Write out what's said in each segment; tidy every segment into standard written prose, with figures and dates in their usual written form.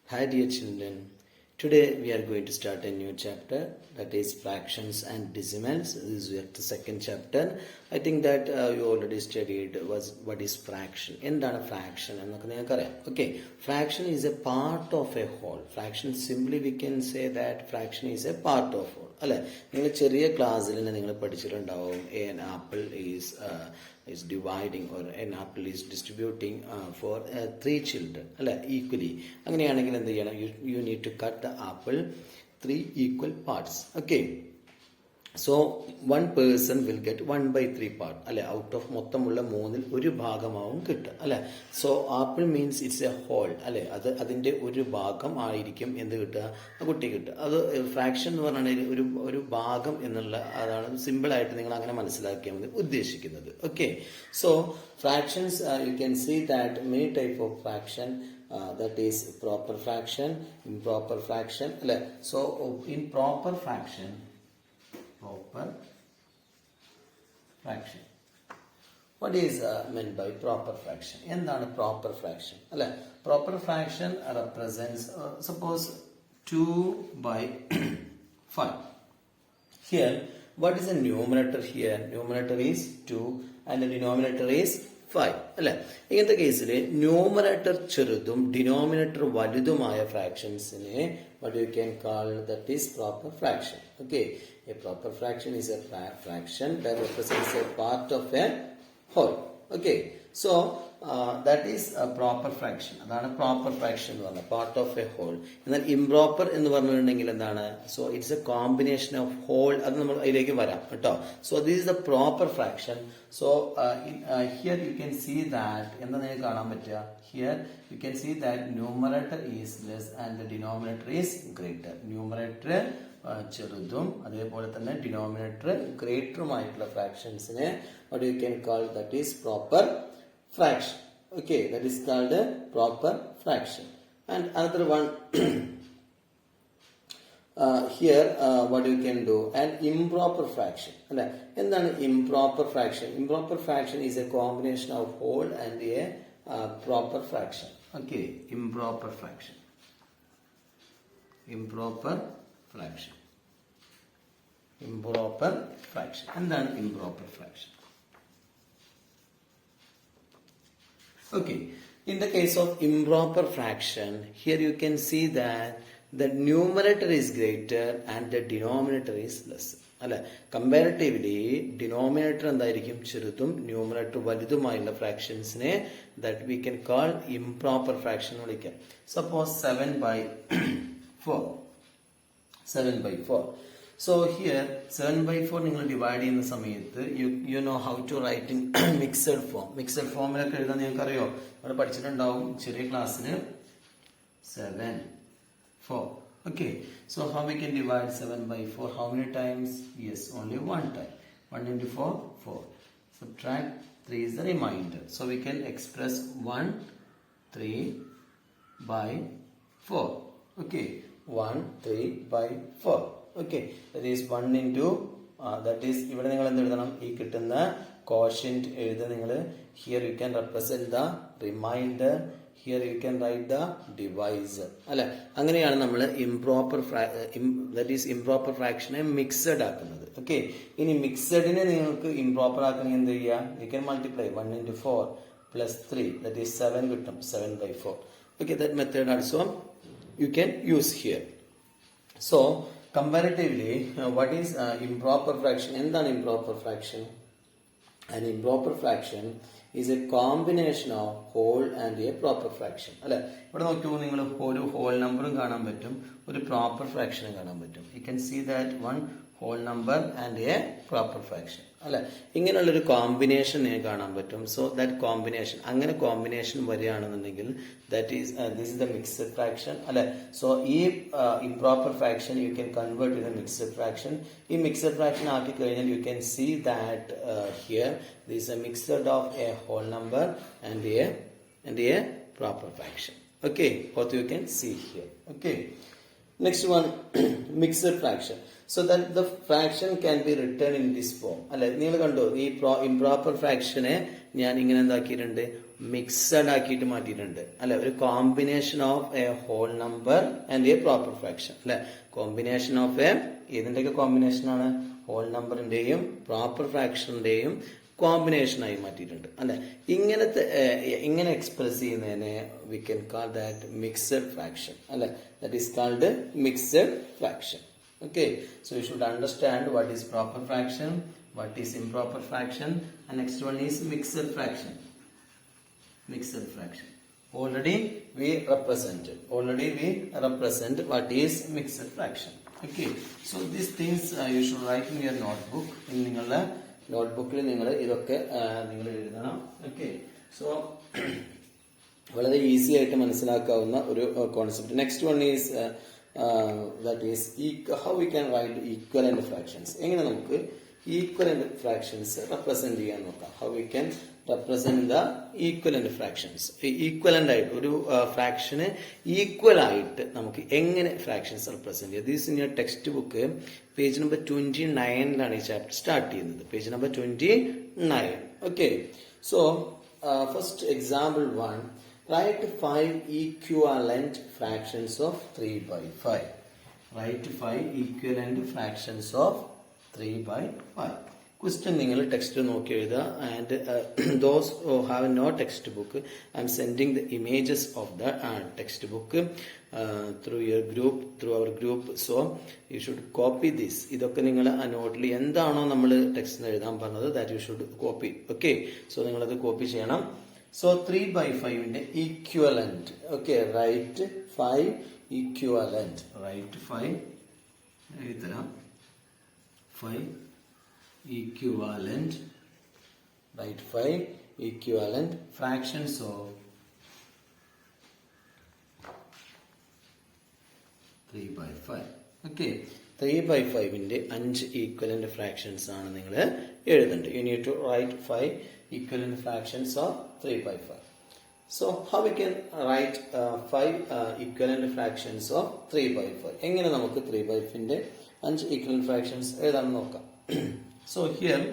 Hi dear children, today we are going to start a new chapter, that is fractions and decimals. This is the second chapter. I think that you already studied what is fraction. എന്താണ് fraction എന്നൊക്കെ നിങ്ങൾക്കറിയാം. Okay, fraction is a part of a whole. Fraction simply we can say that fraction is a part of whole. അല്ലെ, നിങ്ങൾ ചെറിയ ക്ലാസ്സിൽ നിങ്ങൾ പഠിച്ചിട്ടുണ്ടാവും an apple is dividing or an apple is distributing for 3 children അല്ലെ equally. അങ്ങനെയാണെങ്കിൽ എന്ത് ചെയ്യണം? You need to cut the apple 3 equal parts. Okay, so one person will get 1/3 part അല്ലെ, ഔട്ട് ഓഫ് മൊത്തമുള്ള 3-ൽ ഒരു ഭാഗമാവും കിട്ടുക അല്ലെ. So apple means it's a whole അല്ലെ, അതിന്റെ ഒരു ഭാഗം ആയിരിക്കും എന്ത് കിട്ടുക, കുട്ടി കിട്ടുക. അത് ഫ്രാക്ഷൻ എന്ന് പറഞ്ഞാൽ ഒരു ഭാഗം എന്നുള്ള അതാണ് സിമ്പിൾ ആയിട്ട് നിങ്ങൾ അങ്ങനെ മനസ്സിലാക്കിയാൽ മതി ഉദ്ദേശിക്കുന്നത്. Okay, so fractions you can see that many type of fraction. That is proper fraction, improper fraction. So in proper fraction, what is meant by proper fraction? എന്താണ് proper fraction? Proper fraction represents suppose 2/5. Here, what is the numerator here? Numerator is 2 and the denominator is 5 അല്ലെ. ഇങ്ങനത്തെ കേസിൽ numerator ചെറുതും denominator വലുതുമായ ഫ്രാക്ഷൻസിനെ what you can call that is proper fraction. Okay, a proper fraction is a fraction that represents a part of a whole. Okay, so that is a proper fraction. അതാണ് proper fraction എന്ന് പറഞ്ഞാൽ part of a whole. എന്നാൽ improper എന്ന് പറഞ്ഞിട്ടുണ്ടെങ്കിൽ എന്താണ്? So it's a combination of whole. അത് നമ്മൾ അതിലേക്ക് വരാം കേട്ടോ. So this is the proper fraction. So here you can see that എന്താ നിങ്ങൾക്ക് കാണാൻ പറ്റുക? Here you can see that numerator is less and the denominator is greater. Numerator ചെറുതും അതേപോലെ തന്നെ ഡിനോമിനേറ്റർ ഗ്രേറ്ററുമായിട്ടുള്ള ഫ്രാക്ഷൻസിനെ what you can call that is proper fraction. Okay, that is called a proper fraction. And another one here what you can do, an improper fraction. എന്താണ് improper fraction? Improper fraction is a combination of whole and a proper fraction. Okay, improper fraction. Improper fraction. Improper fraction. എന്താണ് improper fraction? Okay, in the case of improper fraction, here you can see that the numerator is greater and the denominator is less. അല്ലെ, comparatively denominator എന്തായിരിക്കും? ചെറുതും numerator വലുതുമായുള്ള ഫ്രാക്ഷൻസിനെ that we can call improper fraction എന്ന് വിളിക്കാം. Suppose 7/4. 7/4. So here 7/4 നിങ്ങൾ divide ചെയ്യുന്ന സമയത്ത് you know how to write in mixed form. Mixed ഫോമിലൊക്കെ എഴുതാൻ നിങ്ങൾക്ക് അറിയോ? അവിടെ പഠിച്ചിട്ടുണ്ടാവും ചെറിയ ക്ലാസ്സിന് 7/4. Okay, so how we can divide 7/4? How many times? Yes, only one time. 1 into 4, 4. Subtract 3 is the remainder. So we can express 1/3/4. Okay, 1/3/4. Okay, that is 1 into that is ഇവിടെ നിങ്ങൾ എന്ത് എഴുതണം? ഈ കിട്ടുന്ന quotient എഴുതുക നിങ്ങൾ. Here you can represent the remainder. Here you can write the divisor. അല്ലെ, അങ്ങനെയാണ് നമ്മൾ that is improper fraction mixed ആക്കുന്നത്. ഓക്കെ, ഇനി മിക്സഡിനെ നിങ്ങൾക്ക് ഇംപ്രോപ്പർ ആക്കണമെങ്കിൽ എന്ത് ചെയ്യുക? You can multiply 1 into 4 plus 3, that is 7 കിട്ടും. 7/4. Okay, that method also you can use here. So comparatively, what is improper fraction? എന്താണ് improper fraction? An improper fraction is a combination of whole and a proper fraction. അല്ലെ, ഇവിടെ നോക്കുമ്പോൾ നിങ്ങൾ ഒരു whole നമ്പറും കാണാൻ പറ്റും, ഒരു പ്രോപ്പർ ഫ്രാക്ഷനും കാണാൻ പറ്റും. You can see that one whole number and a proper fraction. അല്ലെ, ഇങ്ങനെയുള്ളൊരു കോമ്പിനേഷൻ നിങ്ങൾക്ക് കാണാൻ പറ്റും. സോ ദാറ്റ് കോമ്പിനേഷൻ, അങ്ങനെ കോമ്പിനേഷൻ വരികയാണെന്നുണ്ടെങ്കിൽ that is this is the mixed fraction. അല്ലെ, സോ ഈ improper fraction you can convert to the mixed fraction. ഈ mixed fraction ആക്കി കഴിഞ്ഞാൽ you can see that here this is a mixture of a whole number and a proper fraction. Okay, what you can see here. Okay, next one mixed fraction. So that the fraction can be written in this form. അല്ലെ, നിങ്ങൾ കണ്ടോ ഈ improper ഫ്രാക്ഷനെ ഞാൻ ഇങ്ങനെ എന്താക്കിയിട്ടുണ്ട്? Mixed ആക്കിയിട്ട് മാറ്റിയിട്ടുണ്ട് അല്ലെ. ഒരു combination of a whole number and a proper fraction അല്ലെ. കോമ്പിനേഷൻ ഓഫ് എ ഏതിൻ്റെയൊക്കെ കോമ്പിനേഷൻ ആണ്? ഹോൾ നമ്പറിന്റെയും പ്രോപ്പർ ഫ്രാക്ഷന്റെയും കോമ്പിനേഷനായി മാറ്റിയിട്ടുണ്ട് അല്ലെ. ഇങ്ങനെ എക്സ്പ്രസ് ചെയ്യുന്നതിനെ we can call that mixed fraction അല്ലെ. That is called mixed fraction. Okay, so you should understand what is proper fraction, what is improper fraction, and next one is mixed fraction. Mixed fraction. Already we represent what is mixed fraction. Okay, so these things you should write in your notebook. In നിങ്ങളുടെ നോട്ട്ബുക്കിൽ നിങ്ങൾ ഇതൊക്കെ നിങ്ങൾ എഴുതണം. Okay, so വളരെ easy ആയിട്ട് മനസ്സിലാക്കാവുന്ന ഒരു concept. Next one is that is how we can write equivalent fractions. എങ്ങനെ നമുക്ക് equivalent fractions represent ചെയ്യാൻ നോക്കാം. How we can represent the equivalent fractions. Equivalent ആയിട്ട് ഒരു ഫ്രാക്ഷന് ഈക്വൽ ആയിട്ട് നമുക്ക് എങ്ങനെ ഫ്രാക്ഷൻസ് റെപ്രസെന്റ് ചെയ്യാം. This in your text book page number 29 ഈ ചാപ്റ്റർ സ്റ്റാർട്ട് ചെയ്യുന്നത്. Page number 29. Okay, so first example 1. Write 5 equivalent fractions of 3 by 5. Write 5 equivalent fractions of 3 by 5. Question നിങ്ങൾ text നോക്കി എഴുതുക. And those who have no textbook, I am sending the images of the textbook through our group. So you should copy this. ഇതൊക്കെ നിങ്ങൾ ആ നോട്ടിൽ എന്താണോ നമ്മൾ ടെക്സ്റ്റിൽ എഴുതാൻ പറഞ്ഞത് that you should copy. Okay, so നിങ്ങളത് കോപ്പി ചെയ്യണം. So 3 by 5 ന്റെ equivalent. Okay, write 5 equivalent. Write 5 എഴുതണം. 5 equivalent. Write 5 equivalent fractions of 3 by 5. Okay, 3 by 5 ന്റെ 5 equivalent fractions ആണ് നിങ്ങൾ എഴുതേണ്ടത്. You need to write 5 equivalent fractions of 3 by 5. So how we can write 5 equivalent fractions of 3 by 5? എങ്ങനെ നമുക്ക് 3 by 5 ന്റെ 5 equivalent fractions എഴുതാമെന്ന് നോക്കാം. So here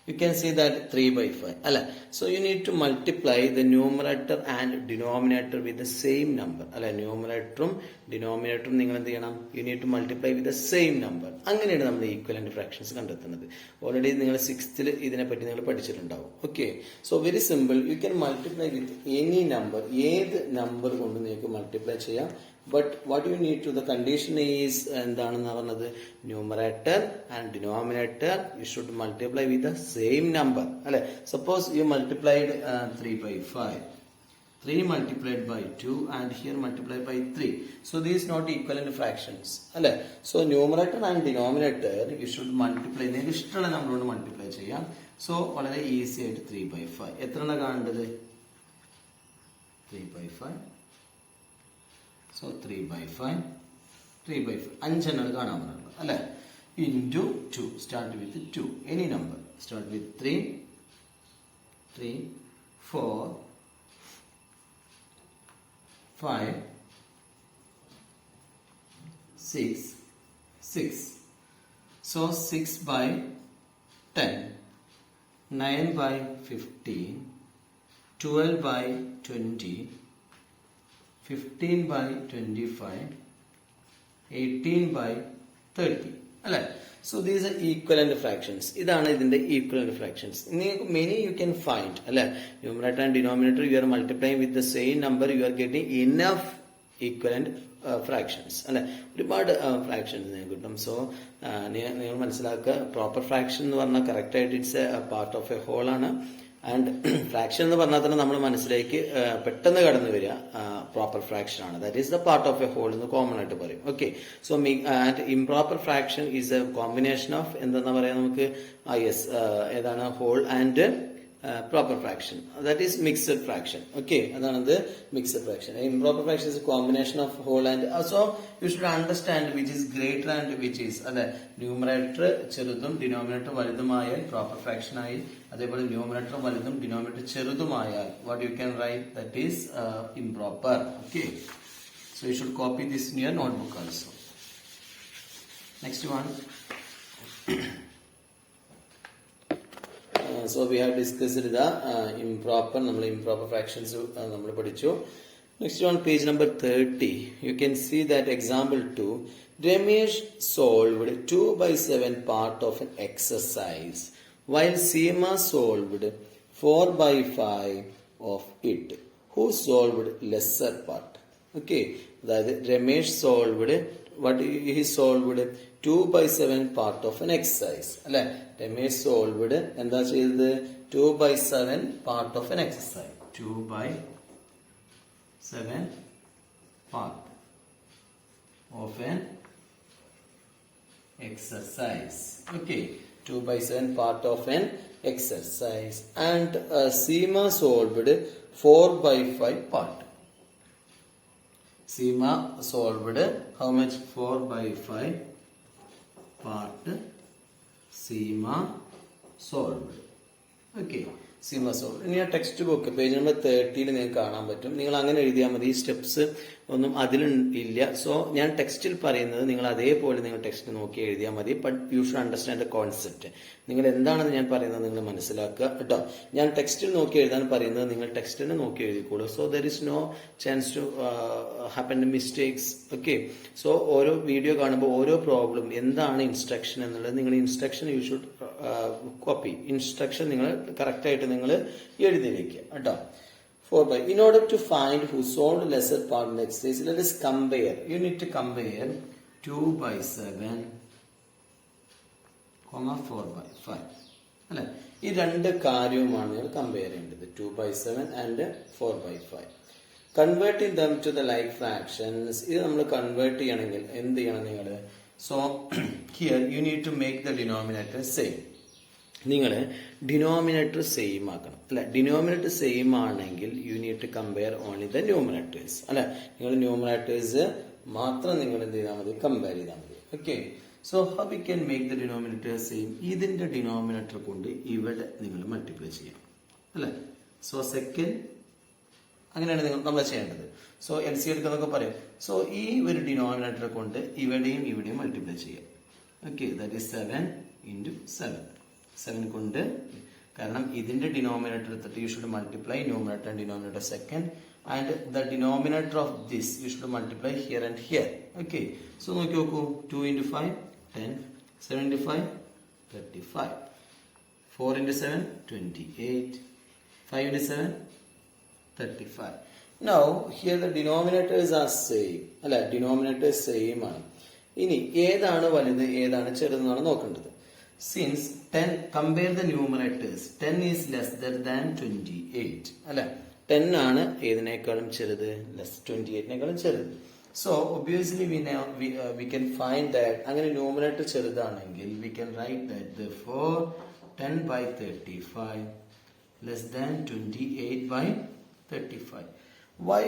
you can see that 3 by 5 അല്ല. So you need to multiply the numerator and denominator with the same number അല്ല. ന്യൂമറേറ്ററും ഡിനോമിനേറ്ററും നിങ്ങൾ എന്ത് ചെയ്യണം? You need to multiply with the same number. അങ്ങനെയാണ് നമ്മൾ ഈക്വലന്റ് ഫ്രാക്ഷൻസ് കണ്ടെത്തുന്നത്. ഓൾറെഡി നിങ്ങൾ 6th ഇതിനെപ്പറ്റി നിങ്ങൾ പഠിച്ചിട്ടുണ്ടാവും. Okay, so very simple. You can multiply with any number. ഏത് നമ്പർ കൊണ്ട് നിങ്ങൾക്ക് മൾട്ടിപ്ലൈ ചെയ്യാം. But what you need to, the condition is എന്താണെന്ന് പറഞ്ഞത്, numerator and denominator you should multiply with the same number അല്ലെ. Suppose you multiplied 3 by 5, 3 multiplied by 2 and here multiplied by 3. So these not equivalent fractions അല്ലെ. So numerator and denominator you should multiply. നിങ്ങൾക്ക് ഇഷ്ടമുള്ള നമ്പറോട് multiply ചെയ്യാം. So വളരെ easy ആയിട്ട് 3 by 5 എത്ര കാണേണ്ടത്? 3 by 5. So 3 by 5, 3 by 5, 5 എണ്ണൽ കാണാൻ പറഞ്ഞത് അല്ലെ. Into 2, start with 2, any number, start with 3, 4, 5, 6. So 6 by 10, 9 by 15, 12 by 20, 15 by 25, 18 by 30 അല്ലെ. So these are equivalent fractions. ഇതാണ് ഇതിന്റെ equivalent fractions. Many you can find അല്ലെ. Numerator and denominator you are multiplying with the same number, you are getting enough equivalent fractions അല്ലെ. ഒരുപാട് fractions നിങ്ങൾക്ക് കിട്ടും. So നിങ്ങൾ മനസ്സിലാക്കുക, പ്രോപ്പർ ഫ്രാക്ഷൻ എന്ന് പറഞ്ഞാൽ കറക്റ്റ് ആയിട്ട് it's a part of a whole ആണ്. ആൻഡ് ഫ്രാക്ഷൻ എന്ന് പറഞ്ഞാൽ തന്നെ നമ്മുടെ മനസ്സിലേക്ക് പെട്ടെന്ന് കടന്നു വരിക പ്രോപ്പർ ഫ്രാക്ഷൻ ആണ്. That is the part of a whole എന്ന് കോമൺ ആയിട്ട് പറയും. Okay, so and improper fraction is a combination of എന്താ പറയാ നമുക്ക്, ഏതാണ്, whole and proper fraction, that is mixed fraction. Okay, adanad mixed fraction. Improper fraction is a combination of whole and also you should understand which is greater and which is numerator cherudum denominator valudumaya proper fraction ayi, adepole numerator valudum denominator cherudumaya what you can write, that is improper. Okay, so you should copy this in your notebook also. Next one. So we have discussed the improper, നമ്മൾ improper fractions നമ്മൾ പഠിച്ചു. Next on page number 30, you can see that example 2. Ramesh solved 2/7 part of an exercise, while Seema solved 4/5 of it. Who solved lesser part? Okay, അതായത് Ramesh solved he solved 2/7 part of an exercise. അല്ലെ, Ramesh solved എന്താ ചെയ്തത്? 2/7 part of an exercise. 2/7 part of an exercise. Okay, 2/7 part of an exercise. And Seema solved 4/5 part. Seema solved how much? 4/5 part Seema solved. Okay, Seema solved. ഇനി ആ text book page number 30 നിങ്ങൾക്ക് കാണാൻ പറ്റും. നിങ്ങൾ അങ്ങനെ എഴുതിയാൽ മതി. ഈ സ്റ്റെപ്സ് ഒന്നും അതിലില്ല. സോ ഞാൻ ടെക്സ്റ്റിൽ പറയുന്നത് നിങ്ങൾ അതേപോലെ നിങ്ങൾ ടെക്സ്റ്റ് നോക്കി എഴുതിയാൽ മതി. But you should understand the concept. നിങ്ങൾ എന്താണെന്ന് ഞാൻ പറയുന്നത് നിങ്ങൾ മനസ്സിലാക്കുക കേട്ടോ. ഞാൻ ടെക്സ്റ്റിൽ നോക്കി എഴുതാൻ പറയുന്നത് നിങ്ങൾ ടെക്സ്റ്റിനെ നോക്കി എഴുതിക്കോളൂ. So there is no chance to happen mistakes. Okay, so ഓരോ വീഡിയോ കാണുമ്പോൾ ഓരോ പ്രോബ്ലം എന്താണ് ഇൻസ്ട്രക്ഷൻ എന്നുള്ളത് നിങ്ങൾ instruction you should copy. Instruction നിങ്ങൾ കറക്റ്റായിട്ട് നിങ്ങൾ എഴുതി വെക്കുക കേട്ടോ. 4/5. In order to find who solved lesser part in the exercise, let us compare. You need to compare 2/7, 4/5. അല്ലെ, ഈ രണ്ട് കാര്യവുമാണ് നിങ്ങൾ കമ്പയർ ചെയ്യേണ്ടത്. 2/7 and 4/5. Converting them to the like fractions. ഇത് നമ്മൾ കൺവേർട്ട് ചെയ്യണമെങ്കിൽ എന്ത് ചെയ്യണം നിങ്ങൾ? So here you need to make the denominator same. നിങ്ങൾ ഡിനോമിനേറ്റർ സെയിം ആക്കണം. അല്ലെ, ഡിനോമിനേറ്റർ സെയിം ആണെങ്കിൽ you need to compare only the numerators. അല്ലെ, നിങ്ങൾ ന്യൂമറേറ്റേഴ്സ് മാത്രം നിങ്ങൾ എന്ത് ചെയ്താൽ മതി? കമ്പയർ ചെയ്താൽ മതി. Okay, so how we can make the denominator same? ഇതിന്റെ ഡിനോമിനേറ്റർ കൊണ്ട് ഇവിടെ നിങ്ങൾ മൾട്ടിപ്ലൈ ചെയ്യാം. അല്ലെ, സോ സെക്കൻഡ് അങ്ങനെയാണ് നമ്മൾ ചെയ്യേണ്ടത്. സോ എൽ സി എടുക്കുന്നൊക്കെ പറയും. സോ ഈ ഒരു ഡിനോമിനേറ്റർ കൊണ്ട് ഇവിടെയും മൾട്ടിപ്ലൈ ചെയ്യാം. Okay, that is 7 × 7. 7 കൊണ്ട്, കാരണം ഇതിന്റെ ഡിനോമിനേറ്റർ എടുത്തിട്ട് you should multiply numerator and denominator second, and the denominator of this you should multiply here and here. Okay, so നോക്കി നോക്കൂ. 2 × 5 10, 7 × 5 35, 4 × 7 28, 5 × 7 35. Now here the denominators are same. അല്ല, denominators same ആണ്. ഇനി ഏതാണ് വലുത് ഏതാണ് ചെറുതെന്നാണ് നോക്കേണ്ടത്. Since 10, compare the numerators. 10 is lesser than 28. അല്ല, 10 ആണ് ഏതിനേക്കാളും ചെറുത്? 28നേക്കാളും ചെറുത്. So obviously we can find that അങ്ങനെ ന്യൂമറേറ്റർ ചെറുതാണെങ്കിൽ we can write that therefore 10/35 less than 28/35. Why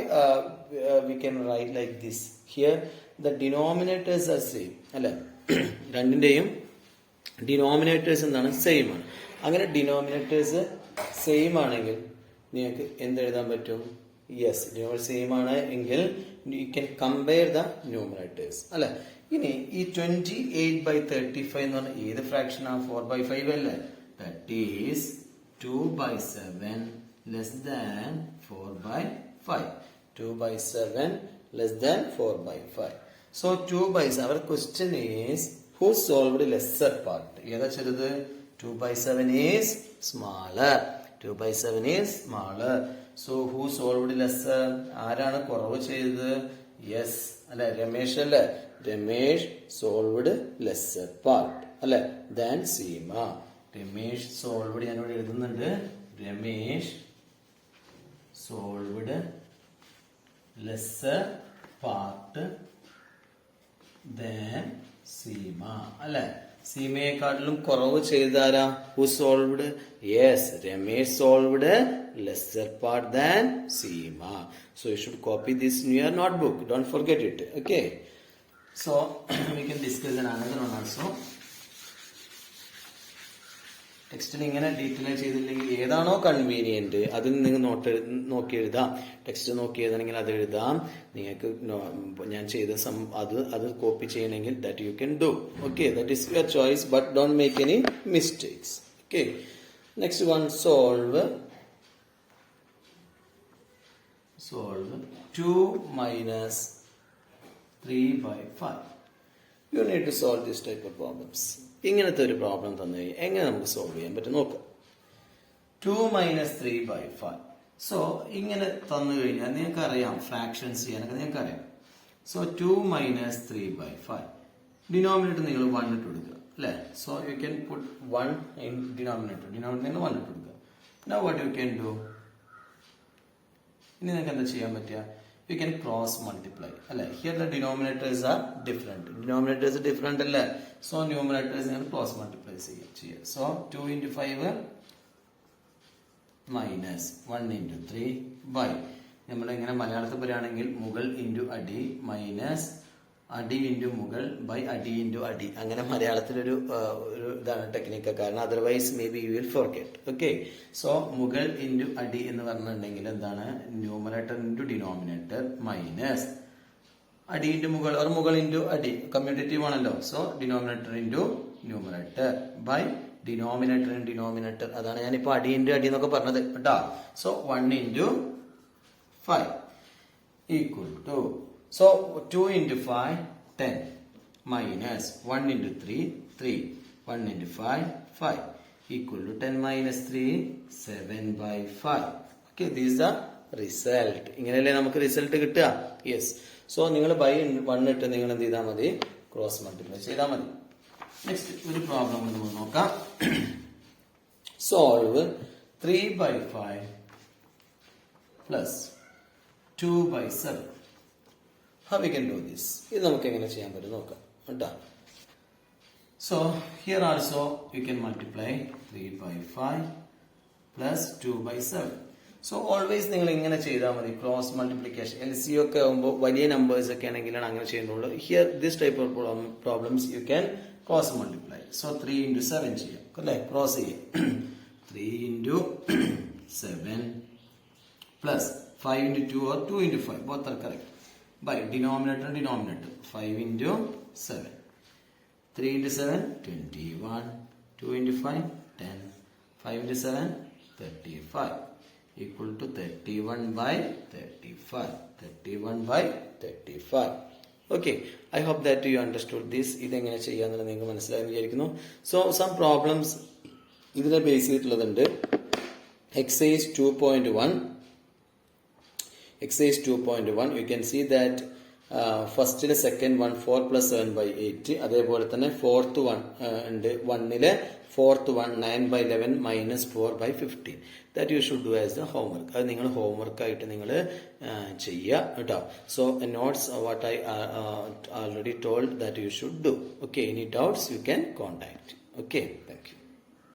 we can write like this? Here the denominators are same. അല്ല, രണ്ടിന്റെയും denominators എന്താണ്? Same ആണ്. അങ്ങനെ ഡിനോമിനേറ്റേഴ്സ് സെയിം ആണെങ്കിൽ നിങ്ങൾക്ക് എന്തെഴുതാൻ പറ്റും? യെസ്, ഡിനോമിനേറ്റർ സെയിം ആണ് എങ്കിൽ you can compare the numerators. അല്ലെ, ഇനി ഈ 28/35 എന്ന് പറഞ്ഞാൽ ഏത് ഫ്രാക്ഷൻ ആണ്? 4/5 അല്ലേ? That is 2/7 less than 4/5. 2/7 less than 4/5. So 2/7. Our question is who solved lesser part? ഏതാ ചെറുത്? 2/7 is smaller. 2/7 is smaller. So who solved lesser? ആരാണ് കുറവ് ചെയ്തത്? യെസ്, അല്ലെ, രമേഷ് അല്ലെ. രമേഷ് solved lesser part അല്ലെ than സീമ. രമേഷ് സോൾവ്ഡ് ഞാനിവിടെ എഴുതുന്നുണ്ട്. Ramesh solved lesser part than Seema. അല്ലെ, സീമയെക്കാട്ടിലും കുറവ് ചെയ്താരാ? Who solved? Yes, Ramesh solved lesser part than Seema. So you should copy this in your notebook. Don't forget it. Okay, so we can discuss another one also. ടെക്സ്റ്റിൽ ഇങ്ങനെ detail ചെയ്തില്ലെങ്കിൽ ഏതാണോ convenient അതിൽ നിങ്ങൾ നോക്കി എഴുതാം. ടെക്സ്റ്റ് നോക്കി എഴുതണമെങ്കിൽ അത് എഴുതാം. നിങ്ങൾക്ക് ഞാൻ ചെയ്ത അത് കോപ്പി ചെയ്യണമെങ്കിൽ that you can do. Okay, that is your choice, but don't make any mistakes. Okay, Next one, solve 2 minus 3 by 5. You need to solve this type of problems. ഇങ്ങനത്തെ ഒരു പ്രോബ്ലം തന്നു കഴിഞ്ഞാൽ എങ്ങനെ നമുക്ക് സോൾവ് ചെയ്യാൻ പറ്റും നോക്കാം. 2 minus 3 by 5. സോ ഇങ്ങനെ തന്നു കഴിഞ്ഞാൽ നിങ്ങൾക്ക് അറിയാം ഫ്രാക്ഷൻസ് ചെയ്യാനൊക്കെ നിങ്ങൾക്ക് അറിയാം. So 2 minus 3 by 5. ഡിനോമിനേറ്റർ നിങ്ങൾ 1 ഇട്ട് കൊടുക്കുക അല്ലേ. So you can put 1 in denominator. Denominator 1 ഇട്ട് കൊടുക്കുക. Now what you can do, ഇനി നിങ്ങൾക്ക് എന്താ ചെയ്യാൻ പറ്റുക, യു ക്യാൻ ക്രോസ് മൾട്ടിപ്ലൈ അല്ലെ. Here the denominators are different. Denominators different അല്ലേ. സോ ന്യൂമിനേറ്റേഴ്സ് നിങ്ങൾ ക്രോസ് മൾട്ടിപ്ലൈ ചെയ്യുക. So 2 into 5 minus 1 into 3 by, നമ്മൾ ഇങ്ങനെ മലയാളത്തിൽ പറയുകയാണെങ്കിൽ മുകൾ ഇൻറ്റു അടി മൈനസ് അടി ഇൻറ്റു മുകൾ ബൈ അടി ഇൻറ്റു അടി. അങ്ങനെ മലയാളത്തിലൊരു ഇതാണ് ടെക്നിക്ക്, കാരണം otherwise may be you will forget. Okay, so മുകൾ ഇൻറ്റു അടി എന്ന് പറഞ്ഞിട്ടുണ്ടെങ്കിൽ എന്താണ്, ന്യൂമറേറ്റർ ഇൻറ്റു ഡിനോമിനേറ്റർ മൈനസ് അടി ഇൻറ്റു മുകൾ ഓർ മുകൾ ഇൻറ്റു അടി, കമ്മ്യൂട്ടേറ്റീവ് ആണല്ലോ. So denominator into numerator by denominator in denominator. അതാണ് ഞാനിപ്പോൾ അടി ഇൻറ്റു അടി എന്നൊക്കെ പറഞ്ഞത് കേട്ടോ. So 1 into 5 equal to, so 2 into 5 10 minus 1 into 3 3 1 into 5 5 equal to 10 minus 3 7 by 5. Okay, this is the result. ഇങ്ങനെയല്ലേ നമുക്ക് റിസൾട്ട് കിട്ടുക. യെസ്, സോ നിങ്ങൾ ബൈ 1 ഇട്ട് നിങ്ങൾ എന്ത് ചെയ്താൽ മതി, ക്രോസ് മൾട്ടിപ്ലൈ ചെയ്താൽ മതി. നെക്സ്റ്റ് ഒരു പ്രോബ്ലം നമുക്ക് നോക്കാം. Solve 3 by 5 plus 2 by 7. How we can do this? ഇത് നമുക്ക് എങ്ങനെ ചെയ്യാൻ പറ്റും നോക്കാം കേട്ടോ. So here also U can multiply 3 by 5 plus 2 by 7. So always നിങ്ങൾ ഇങ്ങനെ ചെയ്താൽ മതി, ക്രോസ് മൾട്ടിപ്ലിക്കേഷൻ. LCM ഒക്കെ ആകുമ്പോൾ വലിയ നമ്പേഴ്സ് ഒക്കെ ആണെങ്കിലാണ് അങ്ങനെ ചെയ്യുന്നുള്ളൂ. Here this type of problems U can cross multiply. So 3 into 7 ചെയ്യാം അല്ലേ, ക്രോസ് ചെയ്യാം. 3 into 7 plus 5 into 2 or 2 into 5, both are correct, by denominator and denominator. 5 into 7, 3 into 7 21, 2 into 5 10, 5 into 7 35 equal to 31 by 35. 31 by 35. Okay, I hope that you understood this. ഇതെങ്ങനെ ചെയ്യാന്നുള്ളത് നിങ്ങൾക്ക് മനസ്സിലായെന്ന് വിചാരിക്കുന്നു. So some problems ഇതിനെ base ചെയ്തിട്ടുള്ളതുണ്ട്. Exercise 2.1. Exercise 2.1, you can see that ഫസ്റ്റിലെ second 1 4 plus 7 by 8. അതേപോലെ തന്നെ ഫോർത്ത് 1 ഉണ്ട്. 1ലെ fourth 1 9 by 11 minus 4 by 15. That you should do as the homework. അത് നിങ്ങൾ ഹോംവർക്ക് ആയിട്ട് നിങ്ങൾ ചെയ്യുക കേട്ടോ. So notes what I already told that you should do. Okay, any doubts you can contact. Okay, thank you.